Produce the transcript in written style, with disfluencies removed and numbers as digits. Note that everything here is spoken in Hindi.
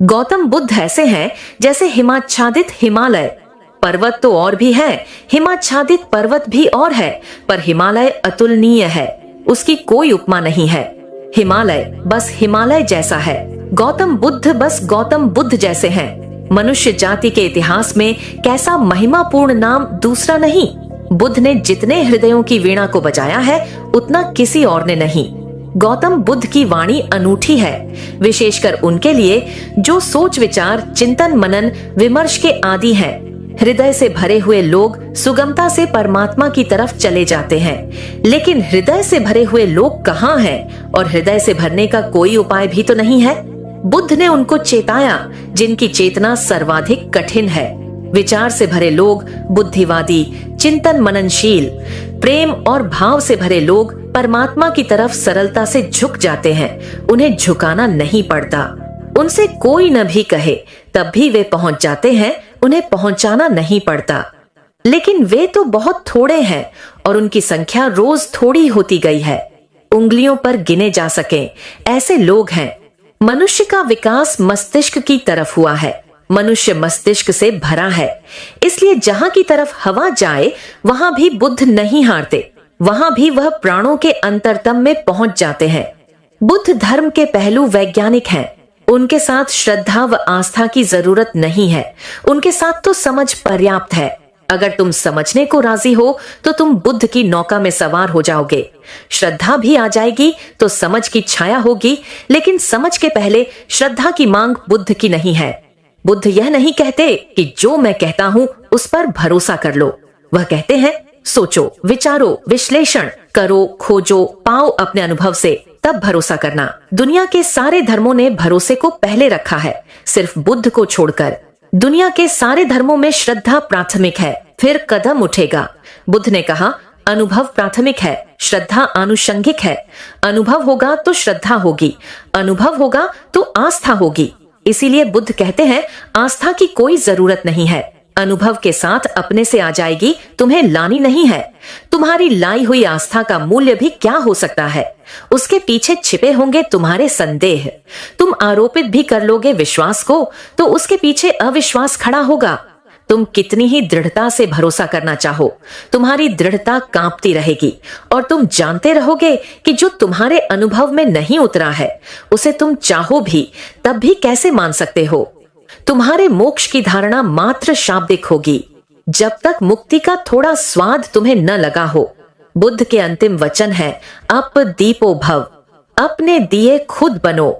गौतम बुद्ध ऐसे हैं जैसे हिमाच्छादित हिमालय। पर्वत तो और भी है, हिमाच्छादित पर्वत भी और है, पर हिमालय अतुलनीय है, उसकी कोई उपमा नहीं है। हिमालय बस हिमालय जैसा है, गौतम बुद्ध बस गौतम बुद्ध जैसे हैं। मनुष्य जाति के इतिहास में कैसा महिमापूर्ण नाम दूसरा नहीं। बुद्ध ने जितने हृदयों की वीणा को बजाया है उतना किसी और ने नहीं। गौतम बुद्ध की वाणी अनूठी है, विशेषकर उनके लिए जो सोच विचार चिंतन मनन विमर्श के आदी हैं। हृदय से भरे हुए लोग सुगमता से परमात्मा की तरफ चले जाते हैं, लेकिन हृदय से भरे हुए लोग कहाँ हैं? और हृदय से भरने का कोई उपाय भी तो नहीं है। बुद्ध ने उनको चेताया जिनकी चेतना सर्वाधिक कठिन है। विचार से भरे लोग बुद्धिवादी, चिंतन मननशील, प्रेम और भाव से भरे लोग परमात्मा की तरफ सरलता से झुक जाते हैं। उन्हें झुकाना नहीं पड़ता। उनसे कोई न भी कहे तब भी वे पहुंच जाते हैं, उन्हें पहुंचाना नहीं पड़ता। लेकिन वे तो बहुत थोड़े हैं और उनकी संख्या रोज थोड़ी होती गई है। उंगलियों पर गिने जा सके ऐसे लोग हैं। मनुष्य का विकास मस्तिष्क की तरफ हुआ है। मनुष्य मस्तिष्क से भरा है, इसलिए जहां की तरफ हवा जाए वहां भी बुद्ध नहीं हारते, वहां भी वह प्राणों के अंतरतम में पहुंच जाते हैं। बुद्ध धर्म के पहलू वैज्ञानिक हैं। उनके साथ श्रद्धा व आस्था की जरूरत नहीं है, उनके साथ तो समझ पर्याप्त है। अगर तुम समझने को राजी हो तो तुम बुद्ध की नौका में सवार हो जाओगे। श्रद्धा भी आ जाएगी तो समझ की छाया होगी, लेकिन समझ के पहले श्रद्धा की मांग बुद्ध की नहीं है। बुद्ध यह नहीं कहते कि जो मैं कहता हूं उस पर भरोसा कर लो। वह कहते हैं सोचो, विचारो, विश्लेषण करो, खोजो, पाओ अपने अनुभव से, तब भरोसा करना। दुनिया के सारे धर्मों ने भरोसे को पहले रखा है, सिर्फ बुद्ध को छोड़कर। दुनिया के सारे धर्मों में श्रद्धा प्राथमिक है, फिर कदम उठेगा। बुद्ध ने कहा अनुभव प्राथमिक है, श्रद्धा आनुषंगिक है। अनुभव होगा तो श्रद्धा होगी, अनुभव होगा तो आस्था होगी। इसीलिए बुद्ध कहते हैं आस्था की कोई जरूरत नहीं है, अनुभव के साथ अपने से आ जाएगी, तुम्हें लानी नहीं है। तुम्हारी लाई हुई आस्था का मूल्य भी क्या हो सकता है? उसके पीछे छिपे होंगे तुम्हारे संदेह। तुम आरोपित भी कर लोगे विश्वास को तो उसके पीछे अविश्वास खड़ा होगा। तुम कितनी ही दृढ़ता से भरोसा करना चाहो, तुम्हारी दृढ़ता कांपती रहेगी और तुम जानते रहोगे कि जो तुम्हारे अनुभव में नहीं उतरा है उसे तुम चाहो भी तब भी कैसे मान सकते हो। तुम्हारे मोक्ष की धारणा मात्र शाब्दिक होगी जब तक मुक्ति का थोड़ा स्वाद तुम्हें न लगा हो। बुद्ध के अंतिम वचन है अप दीपो भव, अपने दिए खुद बनो।